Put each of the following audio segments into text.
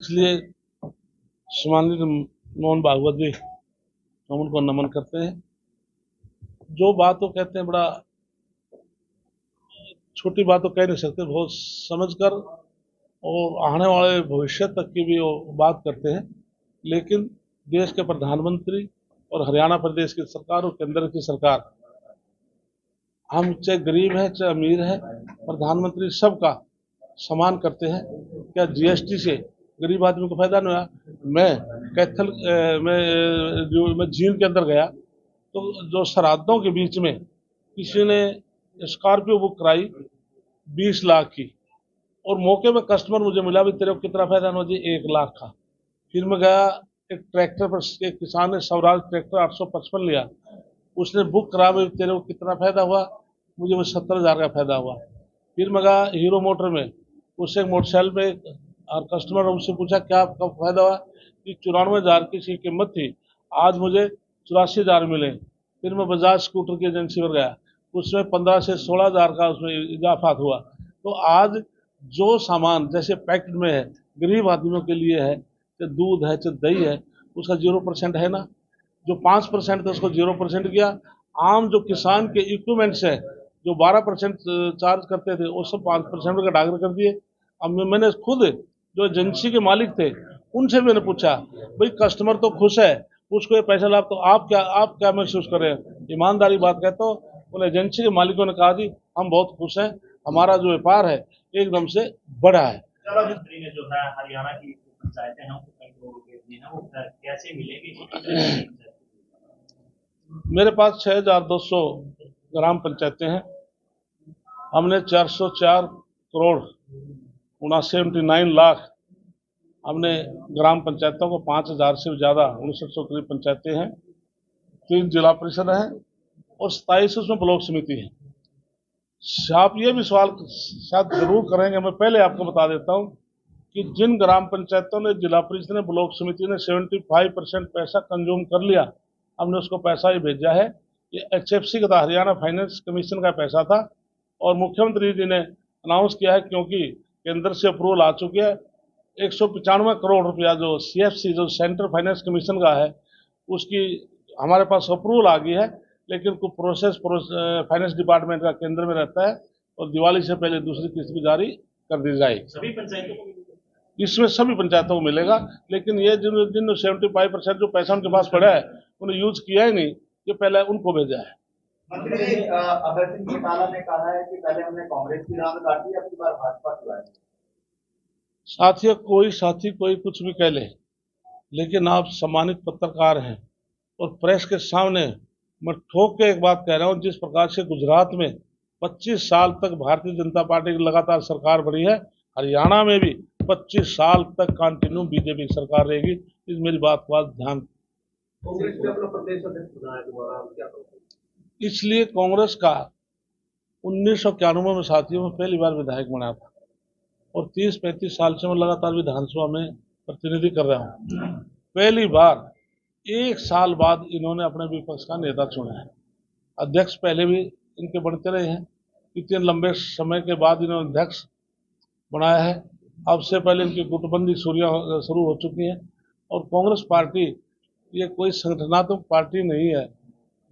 इसलिए सम्मानित मोहन भागवत जी, हम उनको नमन करते हैं। जो बात वो कहते हैं, बड़ा छोटी बात तो कह नहीं सकते, बहुत समझकर और आने वाले भविष्य तक की भी वो बात करते हैं। लेकिन देश के प्रधानमंत्री और हरियाणा प्रदेश की सरकार और केंद्र की सरकार, हम चाहे गरीब है चाहे अमीर है, प्रधानमंत्री सबका सम्मान करते हैं। क्या जीएसटी से गरीब आदमी को फायदा नहीं हुआ? मैं कैथल मैं झील के अंदर गया तो जो श्राद्धों के बीच में किसी ने स्कॉर्पियो बुक कराई 20 लाख की, और मौके में कस्टमर मुझे मिला, भी तेरे को कितना फायदा हुआ जी? 1 लाख का। फिर मैं गया, एक ट्रैक्टर पर एक किसान ने स्वराज ट्रैक्टर 855 लिया, उसने बुक करा, भी तेरे को कितना फायदा हुआ? मुझे वो 70,000 का फायदा हुआ। फिर मैं गया हीरो मोटर में, उससे मोटरसाइकिल पे और कस्टमर, उससे पूछा क्या कब फायदा हुआ? कि 94,000 की इसकी कीमत थी, आज मुझे 84,000 मिले। फिर मैं बजाज स्कूटर की एजेंसी पर गया, उसमें 15 से 16,000 का उसमें इजाफा हुआ। तो आज जो सामान जैसे पैकेट में है, गरीब आदमियों के लिए है, चाहे दूध है चाहे दही है, उसका 0% है ना। जो 5% था उसको 0% किया। आम जो किसान के इक्विपमेंट्स है, जो 12% चार्ज करते थे, वो सब 5% का डागर कर दिए। अब मैंने खुद जो एजेंसी के मालिक थे उनसे मैंने पूछा, भाई कस्टमर तो खुश है, उसको ये पैसा लाभ, तो आप क्या महसूस कर रहे हैं? ईमानदारी बात कहता हूँ, उन एजेंसी के मालिकों ने कहा जी हम बहुत खुश हैं, हमारा जो व्यापार है एकदम से बढ़ा है। मुख्यमंत्री ने जो है हरियाणा की पंचायतें हैं उनको कई करोड़ रुपए दिए हैं, वो कैसे मिलेंगे? मेरे पास 6,200 ग्राम पंचायतें हैं। हमने 404 करोड़ 79 लाख हमने ग्राम पंचायतों को 5,000 से ज़्यादा 69 करीब पंचायतें हैं, 3 जिला परिषद हैं और 27 उसमें ब्लॉक समिति है। आप ये भी सवाल शायद जरूर करेंगे, मैं पहले आपको बता देता हूँ कि जिन ग्राम पंचायतों ने, जिला परिषद ने, ब्लॉक समिति ने 75% पैसा कंज्यूम कर लिया, हमने उसको पैसा ही भेजा है। ये HFC का था, हरियाणा फाइनेंस कमीशन का पैसा था, और मुख्यमंत्री जी ने अनाउंस किया है, क्योंकि केंद्र से अप्रूवल आ चुकी है। 195 करोड़ रुपया जो CFC, जो सेंट्रल फाइनेंस कमीशन का है, उसकी हमारे पास अप्रूवल आ गई है, लेकिन कुछ प्रोसेस फाइनेंस डिपार्टमेंट का केंद्र में रहता है, और दिवाली से पहले दूसरी किस्त भी जारी कर दी जाएगी। सभी पंचायतों को, इसमें सभी पंचायतों को मिलेगा, लेकिन ये जिन 75% जो पैसा उनके पास पड़ा है उन्हें यूज किया ही नहीं, ये पहले उनको भेजा है। मंत्री जी, अभय सिंह चौटाला ने कहा है कि पहले हमने कांग्रेस की राह काटी, अब की बार भाजपा की बात। साथियों, कोई साथी कोई कुछ भी कह ले, लेकिन आप सम्मानित पत्रकार हैं, और प्रेस के सामने मैं ठोक के एक बात कह रहा हूं, जिस प्रकार से गुजरात में 25 साल तक भारतीय जनता पार्टी की लगातार सरकार बनी है, हरियाणा में भी 25 साल तक कंटिन्यू बीजेपी की सरकार रहेगी। इस मेरी बात को ध्यान। कांग्रेस ने अपना प्रदेश अध्यक्ष बनाया दोबारा, क्या करोगे? इसलिए कांग्रेस का 1991 में साथियों में पहली बार विधायक बना था, और 30-35 साल से मैं लगातार विधानसभा में प्रतिनिधि कर रहा हूँ। पहली बार 1 साल बाद इन्होंने अपने विपक्ष का नेता चुना है। अध्यक्ष पहले भी इनके बनते रहे हैं, इतने लंबे समय के बाद इन्होंने अध्यक्ष बनाया है। अब से पहले इनकी गुटबंदी शुरू हो चुकी है, और कांग्रेस पार्टी ये कोई संगठनात्मक पार्टी नहीं है।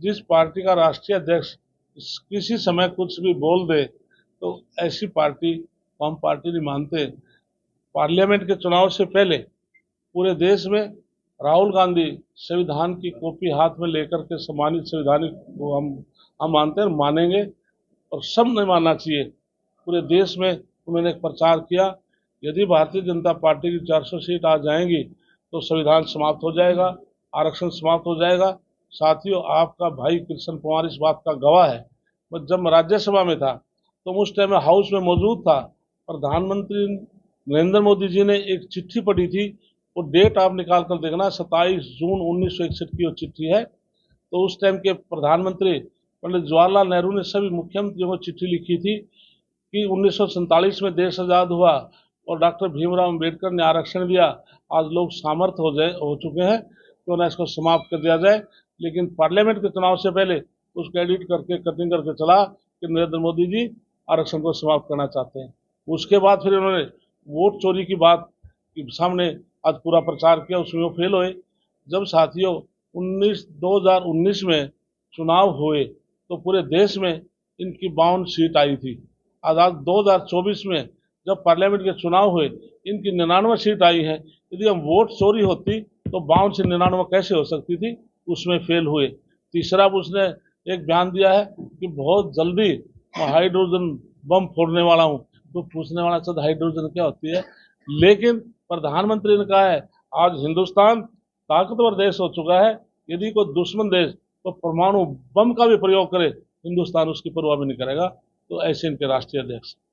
जिस पार्टी का राष्ट्रीय अध्यक्ष किसी समय कुछ भी बोल दे, तो ऐसी पार्टी को हम पार्टी नहीं मानते। पार्लियामेंट के चुनाव से पहले पूरे देश में राहुल गांधी संविधान की कॉपी हाथ में लेकर के सम्मानित संवैधानिक को हम मानते हैं, मानेंगे, और सब नहीं मानना चाहिए। पूरे देश में उन्होंने एक प्रचार किया, यदि भारतीय जनता पार्टी की 400 सीट आ जाएंगी तो संविधान समाप्त हो जाएगा, आरक्षण समाप्त हो जाएगा। साथियों, आपका भाई कृष्ण कुमार इस बात का गवाह है। जब मैं राज्यसभा में था तो उस टाइम में हाउस में मौजूद था, प्रधानमंत्री नरेंद्र मोदी जी ने एक चिट्ठी पढ़ी थी, वो डेट आप निकाल कर देखना, 27 जून 1961 की वो चिट्ठी है। तो उस टाइम के प्रधानमंत्री पंडित जवाहरलाल नेहरू ने सभी मुख्यमंत्रियों को चिट्ठी लिखी थी कि 1947 में देश आज़ाद हुआ और डॉक्टर भीमराव अम्बेडकर ने आरक्षण दिया, आज लोग सामर्थ्य हो चुके हैं, तो ना इसको समाप्त कर दिया जाए। लेकिन पार्लियामेंट के चुनाव से पहले उसको एडिट करके कटिंग करके चला कि नरेंद्र मोदी जी आरक्षण को समाप्त करना चाहते हैं। उसके बाद फिर उन्होंने वोट चोरी की बात के सामने आज पूरा प्रचार किया, उसमें वो फेल हुए। जब साथियों 2019 में चुनाव हुए तो पूरे देश में इनकी 52 सीट आई थी। आज 2024 में जब पार्लियामेंट के चुनाव हुए इनकी 99 सीट आई है। यदि हम वोट चोरी होती तो 52 से 99 कैसे हो सकती थी, उसमें फेल हुए। तीसरा उसने एक बयान दिया है कि बहुत जल्दी मैं हाइड्रोजन बम फोड़ने वाला हूं। तो पूछने वाला सद हाइड्रोजन क्या होती है। लेकिन प्रधानमंत्री ने कहा है आज हिंदुस्तान ताकतवर देश हो चुका है, यदि कोई दुश्मन देश तो परमाणु बम का भी प्रयोग करे हिंदुस्तान उसकी परवाह भी नहीं करेगा। तो ऐसे इनके राष्ट्रीय अध्यक्ष।